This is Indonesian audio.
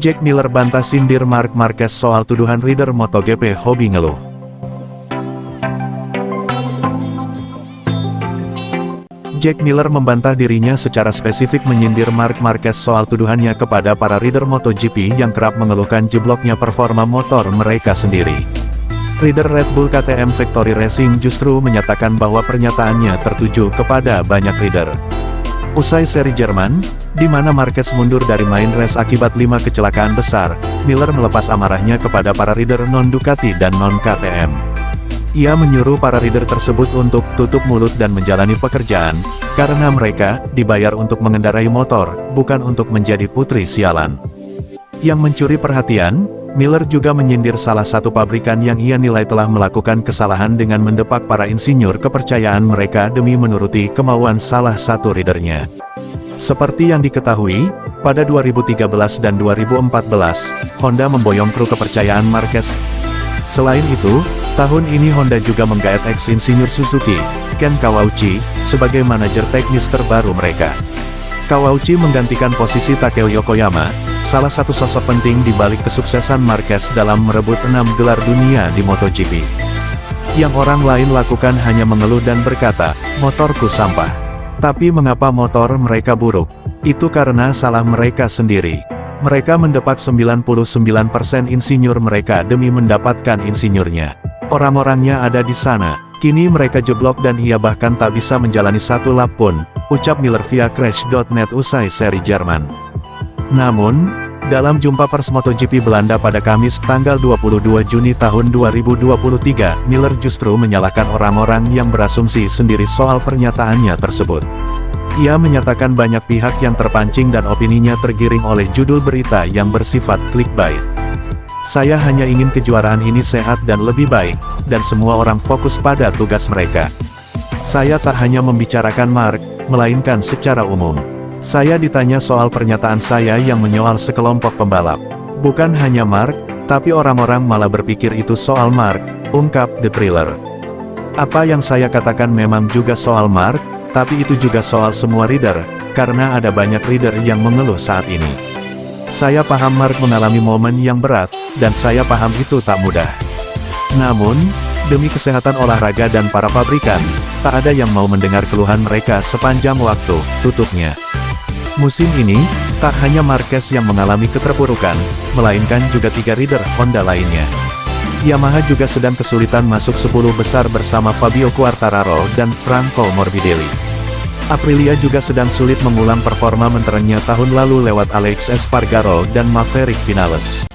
Jack Miller bantah sindir Marc Marquez soal tuduhan rider MotoGP hobi ngeluh. Jack Miller membantah dirinya secara spesifik menyindir Marc Marquez soal tuduhannya kepada para rider MotoGP yang kerap mengeluhkan jebloknya performa motor mereka sendiri. Rider Red Bull KTM Factory Racing justru menyatakan bahwa pernyataannya tertuju kepada banyak rider. Usai seri Jerman, di mana Marquez mundur dari main race akibat 5 kecelakaan besar, Miller melepas amarahnya kepada para rider non-Ducati dan non-KTM. Ia menyuruh para rider tersebut untuk tutup mulut dan menjalani pekerjaan, karena mereka dibayar untuk mengendarai motor, bukan untuk menjadi putri sialan. Yang mencuri perhatian, Miller juga menyindir salah satu pabrikan yang ia nilai telah melakukan kesalahan dengan mendepak para insinyur kepercayaan mereka demi menuruti kemauan salah satu ridernya. Seperti yang diketahui, pada 2013 dan 2014, Honda memboyong kru kepercayaan Marquez. Selain itu, tahun ini Honda juga menggait ex-insinyur Suzuki, Ken Kawauchi, sebagai manajer teknis terbaru mereka. Kawauchi menggantikan posisi Takeo Yokoyama, salah satu sosok penting di balik kesuksesan Marquez dalam merebut 6 gelar dunia di MotoGP. Yang orang lain lakukan hanya mengeluh dan berkata, "Motorku sampah." Tapi mengapa motor mereka buruk? Itu karena salah mereka sendiri. Mereka mendepak 99% insinyur mereka demi mendapatkan insinyurnya. Orang-orangnya ada di sana, kini mereka jeblok dan ia bahkan tak bisa menjalani satu lap pun, ucap Miller via Crash.net usai seri Jerman. Namun, dalam jumpa pers MotoGP Belanda pada Kamis tanggal 22 Juni tahun 2023, Miller justru menyalahkan orang-orang yang berasumsi sendiri soal pernyataannya tersebut. Ia menyatakan banyak pihak yang terpancing dan opininya tergiring oleh judul berita yang bersifat clickbait. "Saya hanya ingin kejuaraan ini sehat dan lebih baik, dan semua orang fokus pada tugas mereka. Saya tak hanya membicarakan Marc, melainkan secara umum. Saya ditanya soal pernyataan saya yang menyoal sekelompok pembalap. Bukan hanya Marc, tapi orang-orang malah berpikir itu soal Marc," ungkap The Thriller. "Apa yang saya katakan memang juga soal Marc, tapi itu juga soal semua rider, karena ada banyak rider yang mengeluh saat ini. Saya paham Marc mengalami momen yang berat, dan saya paham itu tak mudah. Namun, demi kesehatan olahraga dan para pabrikan, tak ada yang mau mendengar keluhan mereka sepanjang waktu," tutupnya. Musim ini, tak hanya Marquez yang mengalami keterpurukan, melainkan juga 3 rider Honda lainnya. Yamaha juga sedang kesulitan masuk 10 besar bersama Fabio Quartararo dan Franco Morbidelli. Aprilia juga sedang sulit mengulang performa menterengnya tahun lalu lewat Alex Espargaro dan Maverick Vinales.